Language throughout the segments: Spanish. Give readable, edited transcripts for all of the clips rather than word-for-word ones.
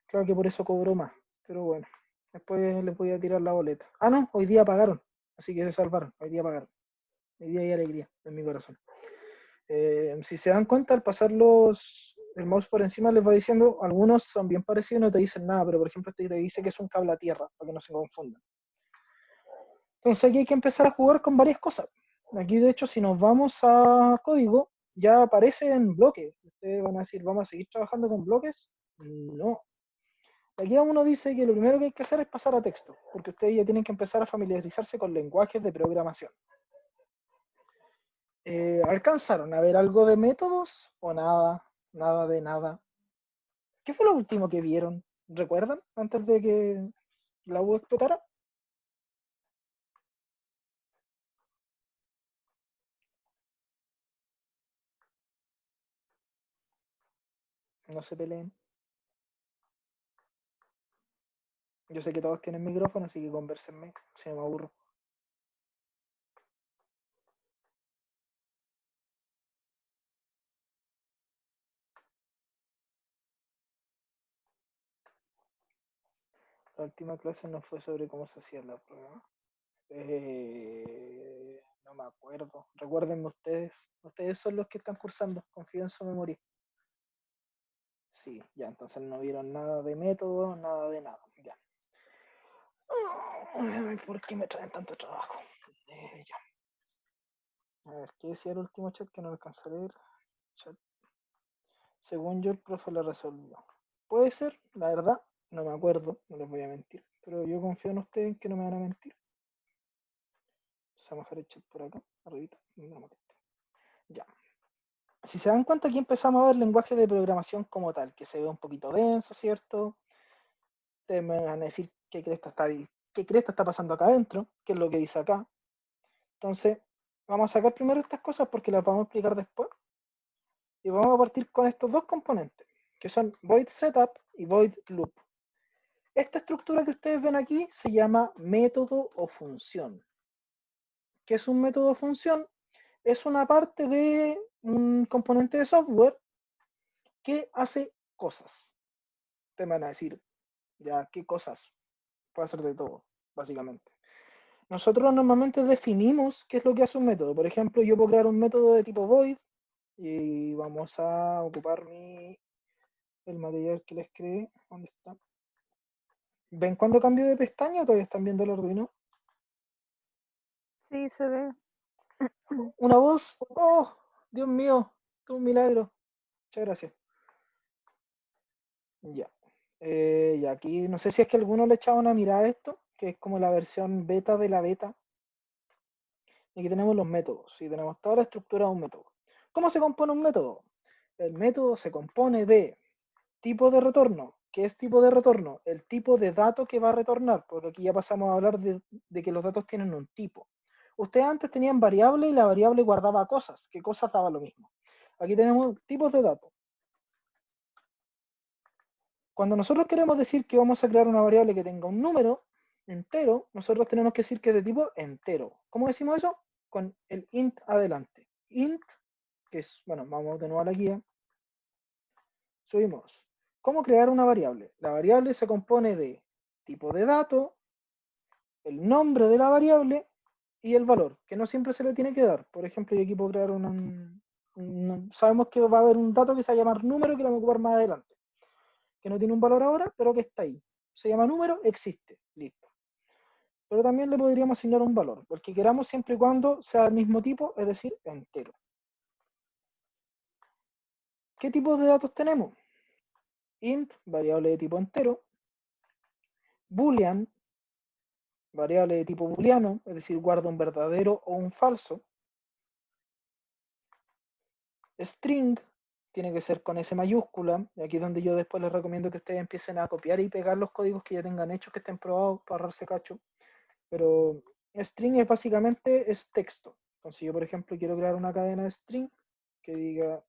Claro que por eso cobró más, pero bueno, después les voy a tirar la boleta. Ah, no, hoy día pagaron, así que se salvaron, hoy día pagaron. Hoy día hay alegría en mi corazón. Si se dan cuenta, al pasar el mouse por encima les va diciendo, algunos son bien parecidos y no te dicen nada, pero por ejemplo este te dice que es un cable a tierra, para que no se confundan. Entonces aquí hay que empezar a jugar con varias cosas. Aquí de hecho si nos vamos a código, ya aparece en bloque. Ustedes van a decir, ¿vamos a seguir trabajando con bloques? No. Aquí uno dice que lo primero que hay que hacer es pasar a texto, porque ustedes ya tienen que empezar a familiarizarse con lenguajes de programación. ¿Alcanzaron a ver algo de métodos o nada? Nada de nada. ¿Qué fue lo último que vieron? ¿Recuerdan? Antes de que la U explotara. No se peleen. Yo sé que todos tienen micrófono, así que conversenme, si no me aburro. La última clase no fue sobre cómo se hacía la prueba. No me acuerdo. Recuérdenme ustedes. Ustedes son los que están cursando. Confío en su memoria. Sí, ya, entonces no vieron nada de método, nada de nada. Ya. ¿Por qué me traen tanto trabajo? Ya. A ver, ¿qué decía el último chat que no alcancé a leer? Chat. Según yo, el profe lo resolvió. Puede ser, la verdad, no me acuerdo, no les voy a mentir. Pero yo confío en ustedes que no me van a mentir. Vamos a dejar el chat por acá, arribita. No, ya. Si se dan cuenta, aquí empezamos a ver lenguaje de programación como tal, que se ve un poquito denso, ¿cierto? Ustedes me van a decir qué cresta está pasando acá adentro, qué es lo que dice acá. Entonces, vamos a sacar primero estas cosas porque las vamos a explicar después. Y vamos a partir con estos dos componentes, que son void setup y void loop. Esta estructura que ustedes ven aquí se llama método o función. ¿Qué es un método o función? Es una parte de un componente de software que hace cosas. Te van a decir, ya, ¿qué cosas? Puede hacer de todo, básicamente. Nosotros normalmente definimos qué es lo que hace un método. Por ejemplo, yo puedo crear un método de tipo void y vamos a ocupar el material que les creé. ¿Dónde está? ¿Ven cuando cambio de pestaña o todavía están viendo el Arduino? Sí, se ve. Una voz. ¡Oh! Dios mío, es un milagro. Muchas gracias. Ya. Y aquí no sé si es que alguno le echaba una mirada a esto, que es como la versión beta de la beta. Y aquí tenemos los métodos, y tenemos toda la estructura de un método. ¿Cómo se compone un método? El método se compone de tipo de retorno. ¿Qué es tipo de retorno? El tipo de dato que va a retornar, porque aquí ya pasamos a hablar de que los datos tienen un tipo. Ustedes antes tenían variable y la variable guardaba cosas, que cosas daba lo mismo. Aquí tenemos tipos de datos. Cuando nosotros queremos decir que vamos a crear una variable que tenga un número entero, nosotros tenemos que decir que es de tipo entero. ¿Cómo decimos eso? Con el int adelante. Int, que es, bueno, vamos de nuevo a la guía. Subimos. ¿Cómo crear una variable? La variable se compone de tipo de dato, el nombre de la variable y el valor, que no siempre se le tiene que dar. Por ejemplo, yo aquí puedo crear sabemos que va a haber un dato que se va a llamar número que lo vamos a ocupar más adelante, que no tiene un valor ahora, pero que está ahí. Se llama número, existe, listo. Pero también le podríamos asignar un valor, porque queramos siempre y cuando sea del mismo tipo, es decir, entero. ¿Qué tipos de datos tenemos? Int, variable de tipo entero, boolean, variable de tipo booleano, es decir, guarda un verdadero o un falso. String tiene que ser con S mayúscula, y aquí es donde yo después les recomiendo que ustedes empiecen a copiar y pegar los códigos que ya tengan hechos, que estén probados para ahorrarse cacho. Pero string es básicamente es texto. Entonces yo, por ejemplo, quiero crear una cadena de string que diga,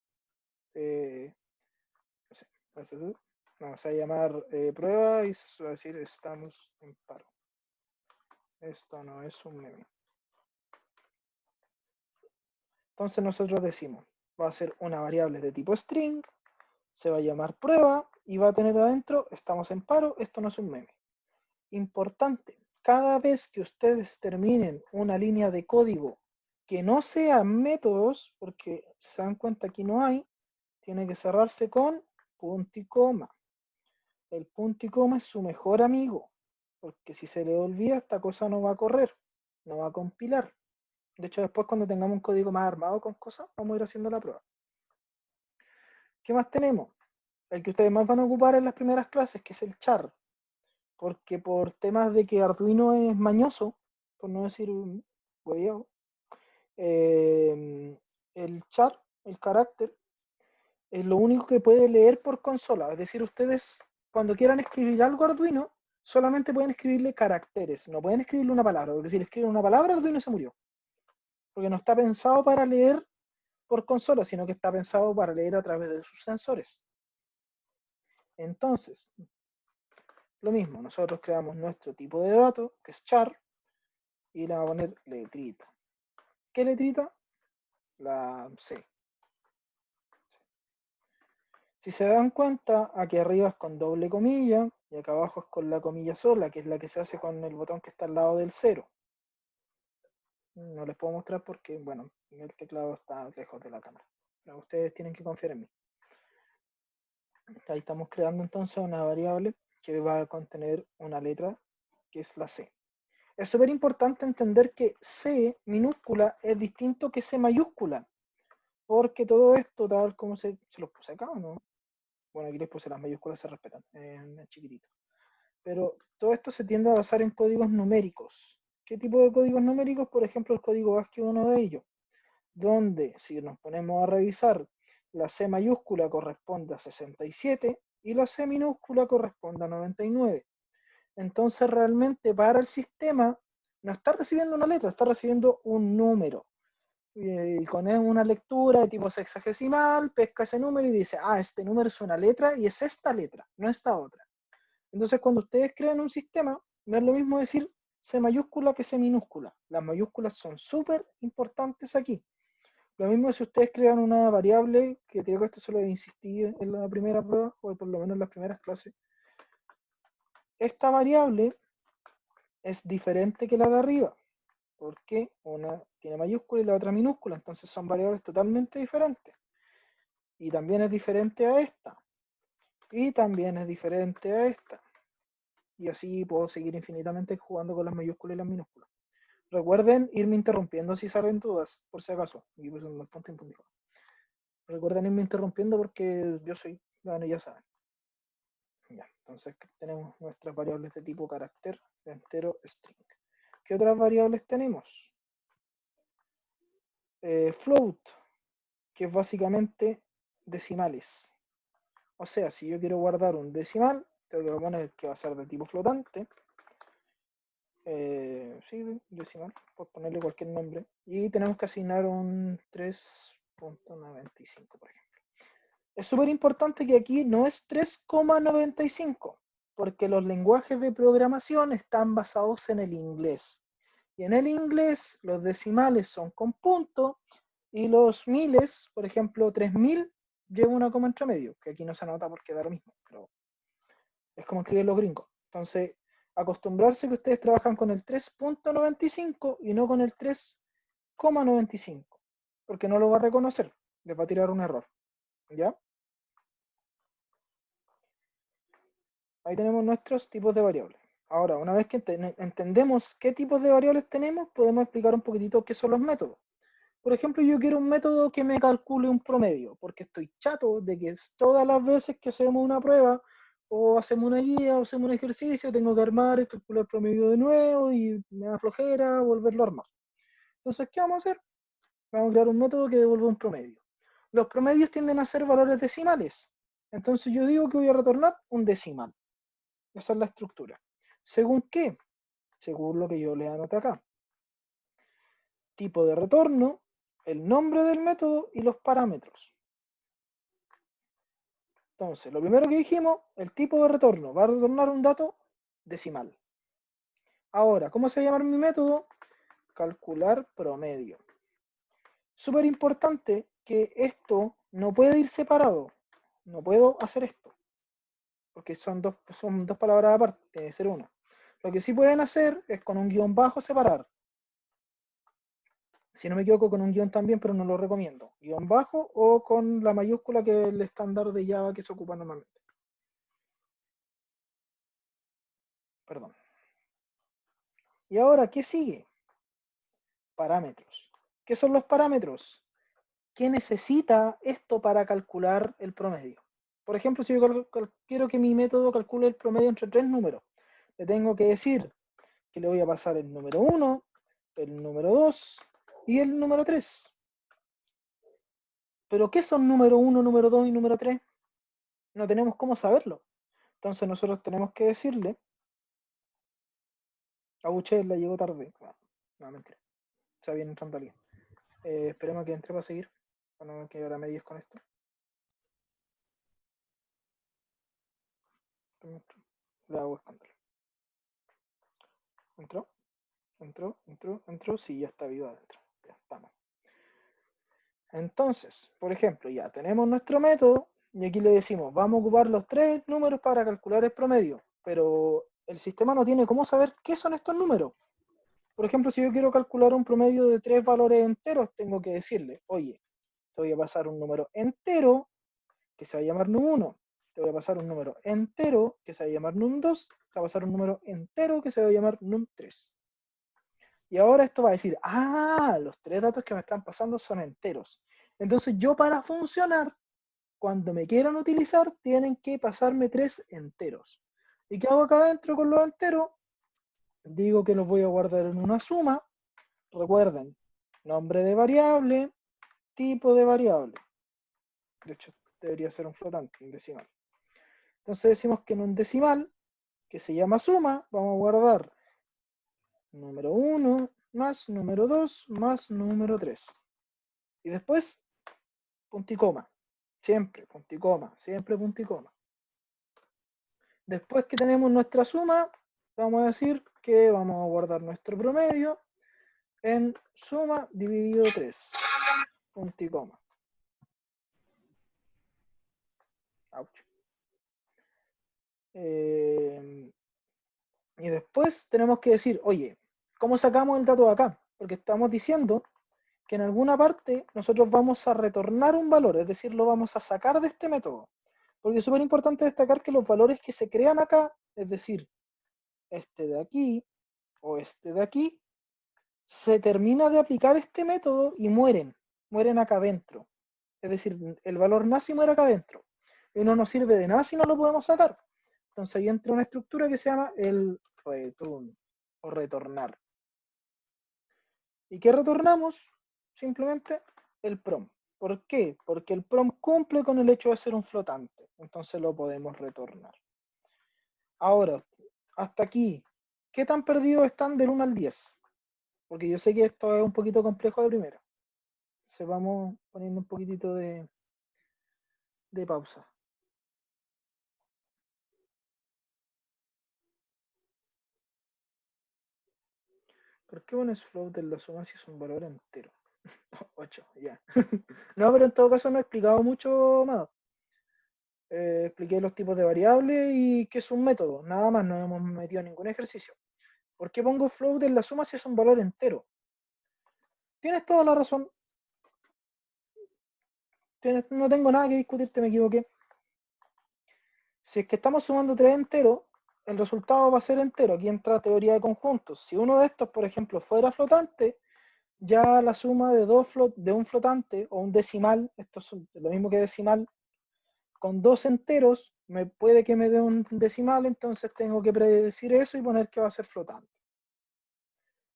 no sé, vamos a llamar prueba y se va a decir estamos en paro. Esto no es un meme. Entonces nosotros decimos, va a ser una variable de tipo string, se va a llamar prueba y va a tener adentro, estamos en paro, esto no es un meme. Importante, cada vez que ustedes terminen una línea de código que no sea métodos, porque se dan cuenta aquí no hay, tiene que cerrarse con punto y coma. El punto y coma es su mejor amigo, porque si se le olvida esta cosa no va a correr, no va a compilar. De hecho, después cuando tengamos un código más armado con cosas, vamos a ir haciendo la prueba. ¿Qué más tenemos? El que ustedes más van a ocupar en las primeras clases, que es el char. Porque por temas de que Arduino es mañoso, por no decir hueviado, el char, el carácter, es lo único que puede leer por consola. Es decir, ustedes cuando quieran escribir algo Arduino, solamente pueden escribirle caracteres, no pueden escribirle una palabra, porque si le escriben una palabra, Arduino se murió. Porque no está pensado para leer por consola, sino que está pensado para leer a través de sus sensores. Entonces, lo mismo, nosotros creamos nuestro tipo de dato, que es char, y le vamos a poner letrita. ¿Qué letrita? La C. Si se dan cuenta, aquí arriba es con doble comilla y acá abajo es con la comilla sola, que es la que se hace con el botón que está al lado del 0. No les puedo mostrar porque, bueno, el teclado está lejos de la cámara. Pero ustedes tienen que confiar en mí. Ahí estamos creando entonces una variable que va a contener una letra que es la C. Es súper importante entender que C minúscula es distinto que C mayúscula, porque todo esto, tal como se los puse acá, ¿no? Bueno, aquí les puse las mayúsculas, se respetan en chiquitito. Pero todo esto se tiende a basar en códigos numéricos. ¿Qué tipo de códigos numéricos? Por ejemplo, el código ASCII es uno de ellos, donde si nos ponemos a revisar, la C mayúscula corresponde a 67 y la C minúscula corresponde a 99. Entonces realmente para el sistema no está recibiendo una letra, está recibiendo un número. Y con una lectura de tipo sexagesimal, pesca ese número y dice, ah, este número es una letra y es esta letra, no esta otra. Entonces cuando ustedes crean un sistema, no es lo mismo decir C mayúscula que C minúscula. Las mayúsculas son súper importantes aquí. Lo mismo si ustedes crean una variable, que creo que esto se lo he insistido en la primera prueba, o por lo menos en las primeras clases. Esta variable es diferente que la de arriba, porque una tiene mayúscula y la otra minúscula, entonces son variables totalmente diferentes. Y también es diferente a esta. Y también es diferente a esta. Y así puedo seguir infinitamente jugando con las mayúsculas y las minúsculas. Recuerden irme interrumpiendo si salen dudas, por si acaso. Y pues un punto en punto. Recuerden irme interrumpiendo porque yo soy, bueno, ya saben. Ya, entonces tenemos nuestras variables de tipo carácter, entero, string. ¿Qué otras variables tenemos? Float, que es básicamente decimales. O sea, si yo quiero guardar un decimal, tengo que poner que va a ser de tipo flotante. Sí, decimal, por ponerle cualquier nombre. Y tenemos que asignar un 3.95, por ejemplo. Es súper importante que aquí no es 3,95, porque los lenguajes de programación están basados en el inglés. Y en el inglés los decimales son con punto y los miles, por ejemplo, 3000, lleva una coma entre medio, que aquí no se anota porque da lo mismo, pero es como escriben los gringos. Entonces, acostumbrarse que ustedes trabajan con el 3.95 y no con el 3,95, porque no lo va a reconocer, les va a tirar un error. ¿Ya? Ahí tenemos nuestros tipos de variables. Ahora, una vez que entendemos qué tipos de variables tenemos, podemos explicar un poquitito qué son los métodos. Por ejemplo, yo quiero un método que me calcule un promedio, porque estoy chato de que todas las veces que hacemos una prueba, o hacemos una guía, o hacemos un ejercicio, tengo que armar y calcular el promedio de nuevo, y me da flojera volverlo a armar. Entonces, ¿qué vamos a hacer? Vamos a crear un método que devuelva un promedio. Los promedios tienden a ser valores decimales. Entonces yo digo que voy a retornar un decimal. Esa es la estructura. ¿Según qué? Según lo que yo le anoté acá. Tipo de retorno, el nombre del método y los parámetros. Entonces, lo primero que dijimos, el tipo de retorno va a retornar un dato decimal. Ahora, ¿cómo se llama mi método? Calcular promedio. Súper importante que esto no puede ir separado. No puedo hacer esto. porque son dos palabras aparte, tiene que ser una. Lo que sí pueden hacer es con un guión bajo separar. Si no me equivoco, con un guión también, pero no lo recomiendo. Guión bajo o con la mayúscula, que es el estándar de Java que se ocupa normalmente. Perdón. Y ahora, ¿qué sigue? Parámetros. ¿Qué son los parámetros? ¿Qué necesita esto para calcular el promedio? Por ejemplo, si yo quiero que mi método calcule el promedio entre tres números, le tengo que decir que le voy a pasar el número 1, el número 2 y el número 3. ¿Pero qué son número 1, número 2 y número 3? No tenemos cómo saberlo. Entonces nosotros tenemos que decirle, a Buche la llegó tarde. No, mentira. Está bien entrando alguien. Esperemos a que entre para seguir. Para no quedar a medias con esto. Le hago escándalo. Entró. Sí, ya está vivo adentro. Ya estamos. Entonces, por ejemplo, ya tenemos nuestro método y aquí le decimos, vamos a ocupar los tres números para calcular el promedio, pero el sistema no tiene cómo saber qué son estos números. Por ejemplo, si yo quiero calcular un promedio de tres valores enteros, tengo que decirle, oye, te voy a pasar un número entero que se va a llamar num1, te voy a pasar un número entero que se va a llamar num2, te va a pasar un número entero que se va a llamar num3. Y ahora esto va a decir, los tres datos que me están pasando son enteros. Entonces yo, para funcionar, cuando me quieran utilizar, tienen que pasarme tres enteros. ¿Y qué hago acá adentro con los enteros? Digo que los voy a guardar en una suma. Recuerden, nombre de variable, tipo de variable. De hecho, debería ser un flotante, un decimal. Entonces decimos que en un decimal, que se llama suma, vamos a guardar número 1 más número 2 más número 3. Y después, punto y coma. Siempre punto y coma, siempre punto y coma. Después que tenemos nuestra suma, vamos a decir que vamos a guardar nuestro promedio en suma dividido 3. Punto y coma. Ouch. Y después tenemos que decir, oye, ¿cómo sacamos el dato de acá? Porque estamos diciendo que en alguna parte nosotros vamos a retornar un valor, es decir, lo vamos a sacar de este método. Porque es súper importante destacar que los valores que se crean acá, es decir, este de aquí o este de aquí, se termina de aplicar este método y mueren acá adentro. Es decir, el valor nace y muere acá adentro. Y no nos sirve de nada si no lo podemos sacar. Entonces ahí entra una estructura que se llama el return o retornar. ¿Y qué retornamos? Simplemente el prom. ¿Por qué? Porque el prom cumple con el hecho de ser un flotante. Entonces lo podemos retornar. Ahora, hasta aquí, ¿qué tan perdidos están del 1 al 10? Porque yo sé que esto es un poquito complejo de primera. Entonces vamos poniendo un poquitito de pausa. ¿Por qué pones float en la suma si es un valor entero? 8, ya. No, pero en todo caso no he explicado mucho más. Expliqué los tipos de variables y que es un método. Nada más, no hemos metido ningún ejercicio. ¿Por qué pongo float en la suma si es un valor entero? Tienes toda la razón. No tengo nada que discutirte, me equivoqué. Si es que estamos sumando tres enteros, el resultado va a ser entero. Aquí entra teoría de conjuntos. Si uno de estos, por ejemplo, fuera flotante, ya la suma de un flotante o un decimal, esto es lo mismo que decimal, con dos enteros, puede que me dé un decimal, entonces tengo que predecir eso y poner que va a ser flotante.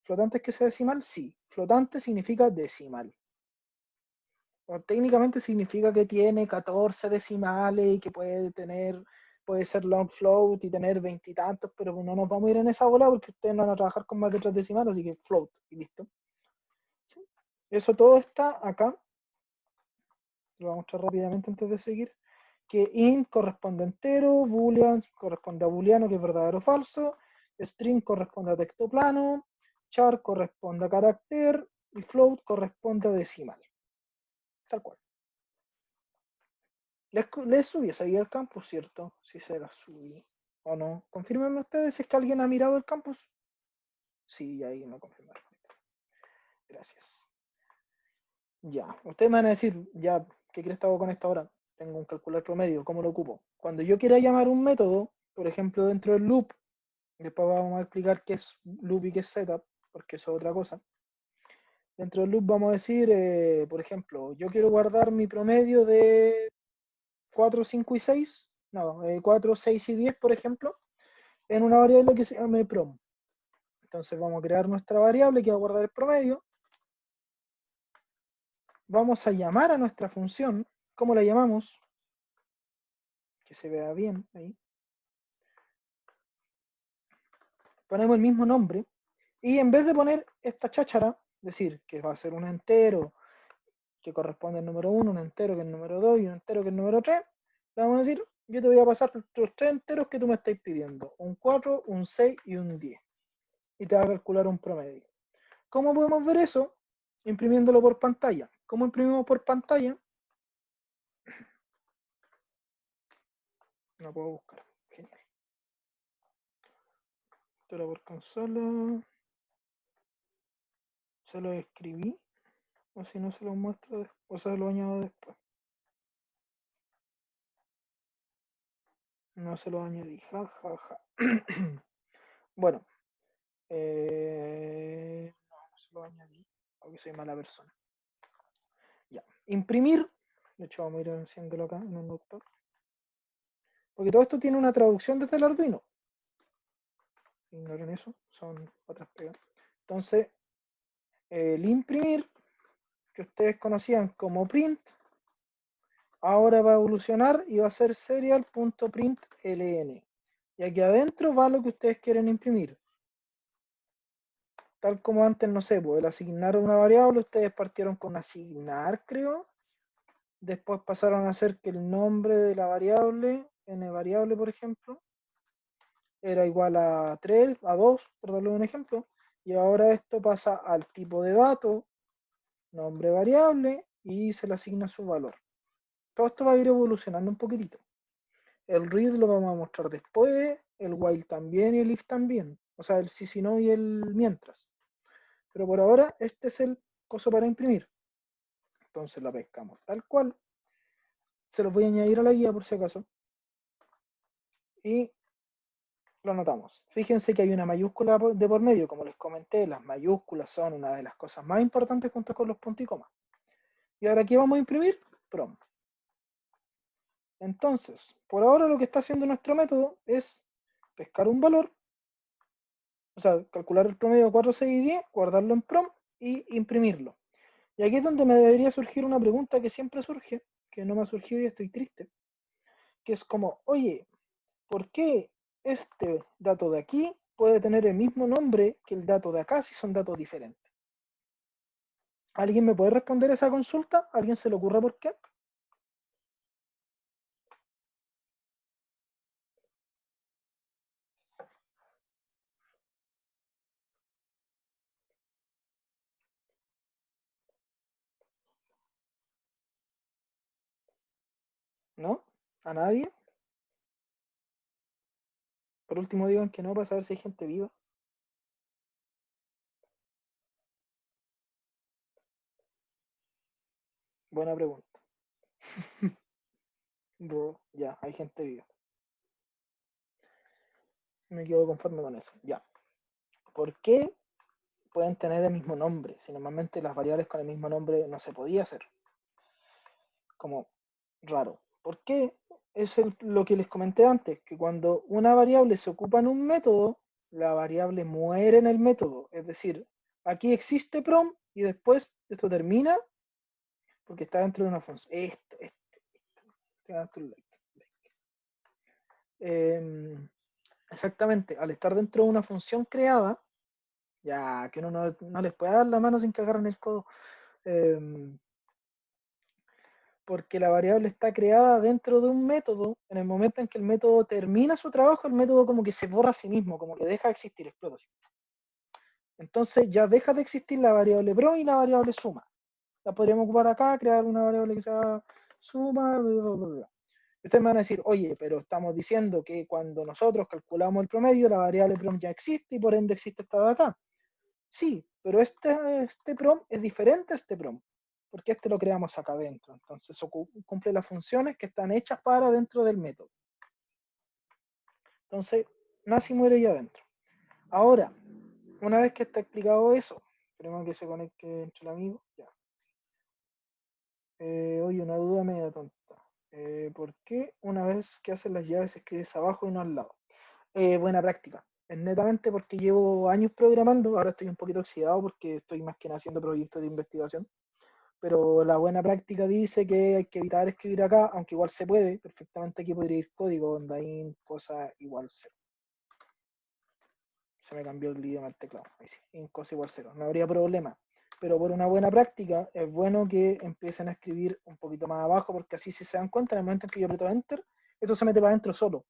¿Flotante es que sea decimal? Sí. Flotante significa decimal. O técnicamente significa que tiene 14 decimales y que puede ser long float y tener veintitantos, pero no nos vamos a ir en esa bola porque ustedes no van a trabajar con más de 3 decimales, así que float y listo. ¿Sí? Eso todo está acá. Lo voy a mostrar rápidamente antes de seguir. Que int corresponde a entero, boolean corresponde a booleano, que es verdadero o falso, string corresponde a texto plano, char corresponde a carácter y float corresponde a decimal. Tal cual. Les subí esa guía al campus, ¿cierto? Si se la subí o no. Confírmenme ustedes si es que alguien ha mirado el campus. Sí, ahí me confirmaron. Gracias. Ya, ustedes me van a decir, ya, ¿qué crees que hago con esto ahora? Tengo un calculador promedio, ¿cómo lo ocupo? Cuando yo quiera llamar un método, por ejemplo, dentro del loop, después vamos a explicar qué es loop y qué es setup, porque eso es otra cosa. Dentro del loop vamos a decir, por ejemplo, yo quiero guardar mi promedio de 4, 5 y 6, no, 4, 6 y 10, por ejemplo, en una variable que se llame prom. Entonces vamos a crear nuestra variable que va a guardar el promedio. Vamos a llamar a nuestra función. ¿Cómo la llamamos? Que se vea bien ahí. Ponemos el mismo nombre. Y en vez de poner esta cháchara, decir que va a ser un entero que corresponde al número 1, un entero que es el número 2 y un entero que es el número 3, le vamos a decir, yo te voy a pasar los 3 enteros que tú me estáis pidiendo. Un 4, un 6 y un 10. Y te va a calcular un promedio. ¿Cómo podemos ver eso? Imprimiéndolo por pantalla. ¿Cómo imprimimos por pantalla? No puedo buscar. Genial. Esto por consola. Se lo escribí. O si no se lo muestro. O se lo añado después. No se lo añadí. Ja, ja, ja. Bueno. No se lo añadí. Porque soy mala persona. Ya. Imprimir. De hecho, vamos a ir haciéndolo acá en un notepad. Porque todo esto tiene una traducción desde el Arduino. Ignoren eso. Son otras pegas. Entonces, el imprimir, que ustedes conocían como print, ahora va a evolucionar y va a ser serial.println. Y aquí adentro va lo que ustedes quieren imprimir. Tal como antes, no sé, pues el asignar una variable, ustedes partieron con asignar, creo. Después pasaron a hacer que el nombre de la variable, n variable, por ejemplo, era igual a 3, a 2, por darle un ejemplo. Y ahora esto pasa al tipo de dato, nombre variable, y se le asigna su valor. Todo esto va a ir evolucionando un poquitito. El read lo vamos a mostrar después, el while también y el if también. O sea, el si no y el mientras. Pero por ahora este es el coso para imprimir. Entonces la pescamos tal cual. Se los voy a añadir a la guía por si acaso. Y lo anotamos. Fíjense que hay una mayúscula de por medio, como les comenté, las mayúsculas son una de las cosas más importantes junto con los puntos y comas. Y ahora aquí vamos a imprimir prom. Entonces, por ahora lo que está haciendo nuestro método es pescar un valor, o sea, calcular el promedio de 4, 6 y 10, guardarlo en prom y imprimirlo. Y aquí es donde me debería surgir una pregunta que siempre surge, que no me ha surgido y estoy triste, que es como, oye, ¿por qué este dato de aquí puede tener el mismo nombre que el dato de acá si son datos diferentes? ¿Alguien me puede responder esa consulta? ¿Alguien se le ocurre por qué? ¿No? ¿A nadie? Por último digan que no para saber si hay gente viva. Buena pregunta. Ya, hay gente viva. Me quedo conforme con eso. Ya. ¿Por qué pueden tener el mismo nombre? Si normalmente las variables con el mismo nombre no se podía hacer. Como raro. ¿Por qué? Es lo que les comenté antes, que cuando una variable se ocupa en un método, la variable muere en el método. Es decir, aquí existe prom y después esto termina porque está dentro de una función. Exactamente, al estar dentro de una función creada, ya que uno no les puede dar la mano sin que agarren el codo, porque la variable está creada dentro de un método. En el momento en que el método termina su trabajo, el método como que se borra a sí mismo, como que deja de existir, explota. Entonces ya deja de existir la variable pro y la variable suma. La podríamos ocupar acá, crear una variable que sea suma, bla, bla, bla. Ustedes me van a decir, oye, pero estamos diciendo que cuando nosotros calculamos el promedio, la variable prom ya existe y por ende existe esta de acá. Sí, pero este prom es diferente a este prom, porque este lo creamos acá adentro. Entonces cumple las funciones que están hechas para dentro del método. Entonces, nace y muere ya adentro. Ahora, una vez que está explicado eso, esperemos que se conecte entre el amigo. Ya. Oye, una duda media tonta. ¿Por qué una vez que haces las llaves escribes abajo y no al lado? Buena práctica. Es netamente porque llevo años programando, ahora estoy un poquito oxidado porque estoy más que nada haciendo proyectos de investigación, pero la buena práctica dice que hay que evitar escribir acá, aunque igual se puede, perfectamente aquí podría ir código, donde cosa igual cero. Se me cambió el idioma al teclado, ahí sí, in cosa igual cero, no habría problema. Pero por una buena práctica es bueno que empiecen a escribir un poquito más abajo, porque así si se dan cuenta, en el momento en que yo aprieto Enter, esto se mete para adentro solo.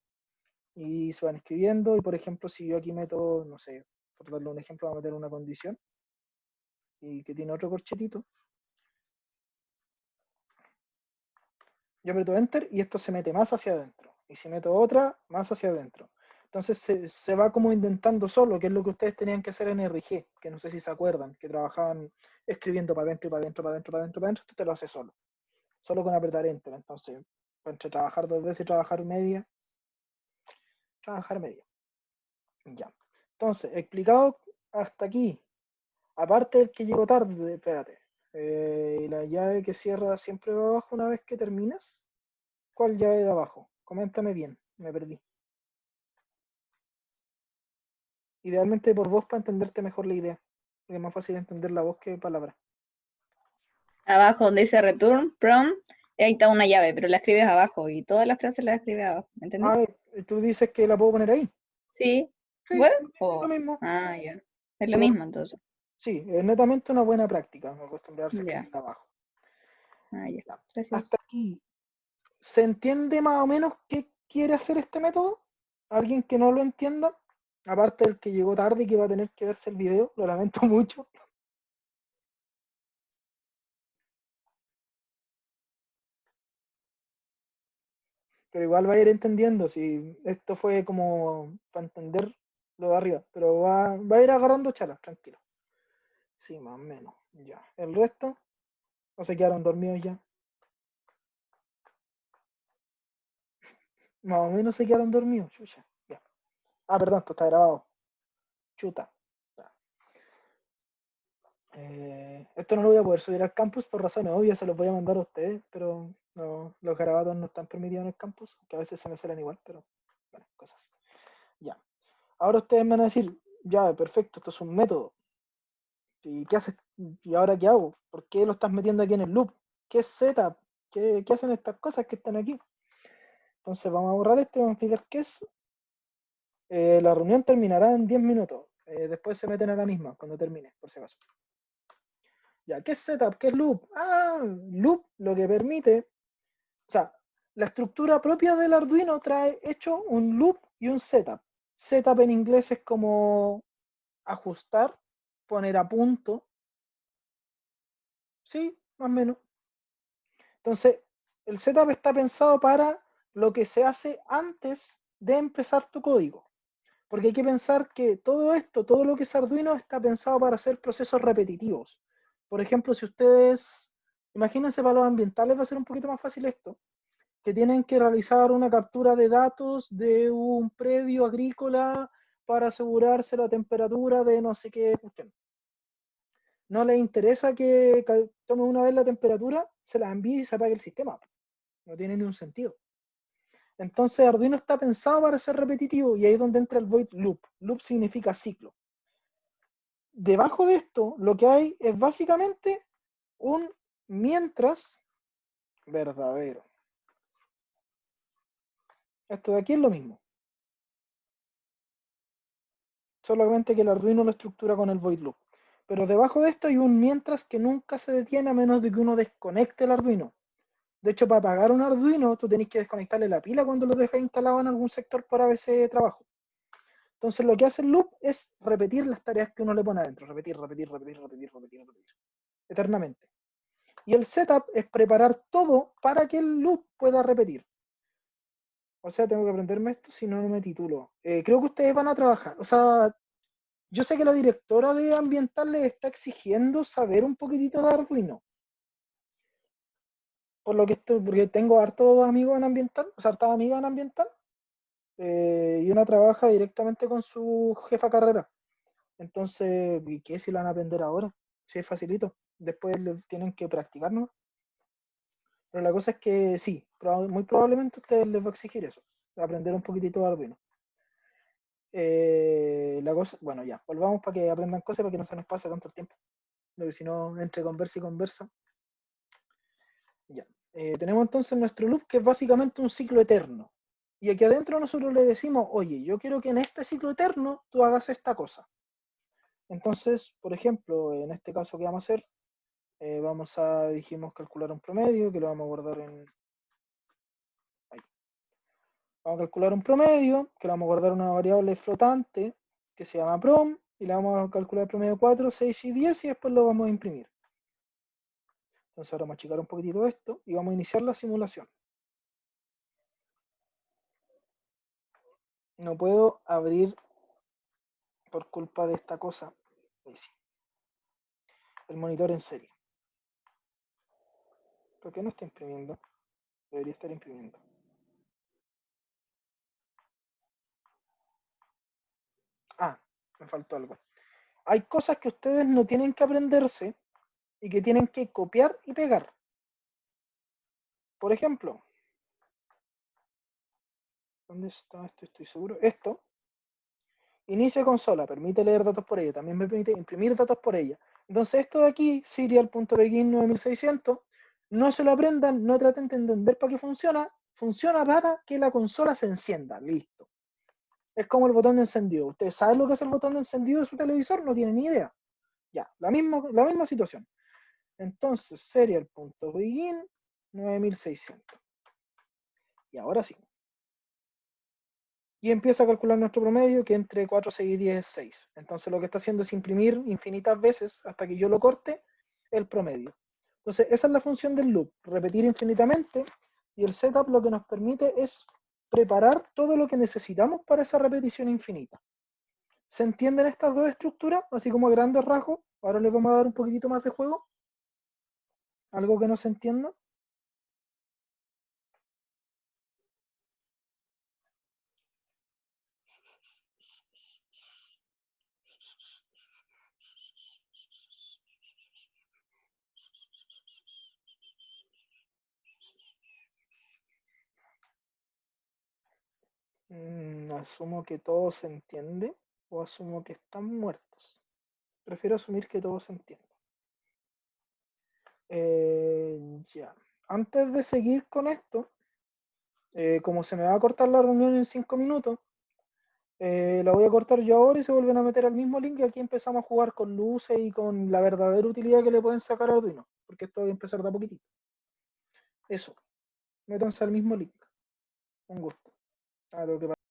Y se van escribiendo, y por ejemplo, si yo aquí meto, no sé, por darle un ejemplo, voy a meter una condición, y que tiene otro corchetito, yo aprieto Enter y esto se mete más hacia adentro. Y si meto otra, más hacia adentro. Entonces se va como indentando solo, que es lo que ustedes tenían que hacer en RG, que no sé si se acuerdan, que trabajaban escribiendo para adentro y para adentro, para adentro, para adentro, para adentro, esto te lo hace solo con apretar Enter. Entonces, entre trabajar 2 veces y trabajar media. Ya. Entonces, explicado hasta aquí, aparte del que llegó tarde, espérate, y la llave que cierra siempre va abajo una vez que terminas. ¿Cuál llave de abajo? Coméntame bien, me perdí. Idealmente por voz para entenderte mejor la idea, porque es más fácil entender la voz que palabra. Abajo donde dice return, prompt, ahí está una llave, pero la escribes abajo y todas las frases las escribes abajo, ¿me entendés? Tú dices que la puedo poner ahí. Sí, ¿se Sí, puede? lo Oh. mismo. Ah, ya. Es lo Pero mismo entonces. sí, es netamente una buena práctica acostumbrarse a Ya. escribir abajo. Ah, ya. Ya. Hasta Gracias. aquí, ¿se entiende más o menos qué quiere hacer este método? ¿Alguien que no lo entienda? Aparte del que llegó tarde y que va a tener que verse el video, lo lamento mucho. Pero igual va a ir entendiendo, si esto fue como para entender lo de arriba, pero va a ir agarrando chalas, tranquilo. Sí, más o menos, ya. El resto, o se quedaron dormidos ya. Más o menos se quedaron dormidos, chucha. Ya. Ah, perdón, esto está grabado. Chuta. Ya. Esto no lo voy a poder subir al campus por razones obvias, se los voy a mandar a ustedes, pero no, los grabados no están permitidos en el campus, que a veces se me salen igual, pero bueno, cosas. Ya. Ahora ustedes me van a decir, ya, perfecto, esto es un método. ¿Y qué haces? ¿Y ahora qué hago? ¿Por qué lo estás metiendo aquí en el loop? ¿Qué es setup? ¿Qué hacen estas cosas que están aquí? Entonces vamos a borrar esto y vamos a explicar qué es. La reunión terminará en 10 minutos. Después se meten a la misma cuando termine, por si acaso. Ya, ¿qué es setup? ¿Qué es loop? Ah, loop lo que permite, o sea, la estructura propia del Arduino trae hecho un loop y un setup. Setup en inglés es como ajustar, poner a punto. Sí, más o menos. Entonces, el setup está pensado para lo que se hace antes de empezar tu código. Porque hay que pensar que todo esto, todo lo que es Arduino, está pensado para hacer procesos repetitivos. Por ejemplo, si ustedes, imagínense para los ambientales, va a ser un poquito más fácil esto, que tienen que realizar una captura de datos de un predio agrícola para asegurarse la temperatura de no sé qué cuestión. No les interesa que tome una vez la temperatura, se la envíe y se apague el sistema. No tiene ni un sentido. Entonces Arduino está pensado para ser repetitivo y ahí es donde entra el void loop. Loop significa ciclo. Debajo de esto lo que hay es básicamente un mientras verdadero. Esto de aquí es lo mismo. Solamente que el Arduino lo estructura con el void loop. Pero debajo de esto hay un mientras que nunca se detiene a menos de que uno desconecte el Arduino. De hecho, para apagar un Arduino, tú tenés que desconectarle la pila cuando lo dejas instalado en algún sector por ABC trabajo. Entonces, lo que hace el loop es repetir las tareas que uno le pone adentro. Repetir, eternamente. Y el setup es preparar todo para que el loop pueda repetir. O sea, tengo que aprenderme esto, si no, no me titulo. Creo que ustedes van a trabajar. O sea, yo sé que la directora de ambiental les está exigiendo saber un poquitito de Arduino. Por lo que estoy, porque tengo hartos amigos en ambiental, o sea, hartas amigas en ambiental, y una trabaja directamente con su jefa carrera. Entonces, ¿y qué si lo van a aprender ahora? Sí, es facilito. Después tienen que practicar, ¿no? Pero la cosa es que sí, muy probablemente a ustedes les va a exigir eso, aprender un poquitito de Arduino. La cosa, bueno, ya, volvamos para que aprendan cosas, para que no se nos pase tanto el tiempo. Porque si no, entre conversa y conversa. Ya. Tenemos entonces nuestro loop, que es básicamente un ciclo eterno. Y aquí adentro nosotros le decimos, oye, yo quiero que en este ciclo eterno tú hagas esta cosa. Entonces, por ejemplo, en este caso que vamos a hacer, dijimos calcular un promedio, que lo vamos a guardar en... Ahí. Vamos a calcular un promedio, que lo vamos a guardar en una variable flotante, que se llama prom, y le vamos a calcular el promedio 4, 6 y 10, y después lo vamos a imprimir. Entonces ahora vamos a achicar un poquitito esto, y vamos a iniciar la simulación. No puedo abrir por culpa de esta cosa. Ahí sí. El monitor en serie. ¿Por qué no está imprimiendo? Debería estar imprimiendo. Ah, me faltó algo. Hay cosas que ustedes no tienen que aprenderse y que tienen que copiar y pegar. Por ejemplo, ¿dónde está esto? Estoy seguro. Esto, inicia consola, permite leer datos por ella, también me permite imprimir datos por ella. Entonces esto de aquí, serial.begin 9600, no se lo aprendan, no traten de entender para qué funciona. Funciona para que la consola se encienda, listo. Es como el botón de encendido. ¿Ustedes saben lo que es el botón de encendido de su televisor? No tienen ni idea. Ya, la misma situación. Entonces, serial.begin 9600. Y ahora sí. Y empieza a calcular nuestro promedio, que entre 4, 6 y 10 es 6. Entonces lo que está haciendo es imprimir infinitas veces hasta que yo lo corte el promedio. Entonces esa es la función del loop, repetir infinitamente, y el setup lo que nos permite es preparar todo lo que necesitamos para esa repetición infinita. ¿Se entienden estas dos estructuras? Así como a grandes rasgos. Ahora les vamos a dar un poquitito más de juego. ¿Algo que no se entienda? Asumo que todo se entiende o asumo que están muertos. Prefiero asumir que todo se entiende. Ya. Antes de seguir con esto, como se me va a cortar la reunión en 5 minutos, la voy a cortar yo ahora y se vuelven a meter al mismo link y aquí empezamos a jugar con luces y con la verdadera utilidad que le pueden sacar a Arduino, porque esto voy a empezar de a poquitito. Eso, métanse al mismo link. Un gusto. Tengo que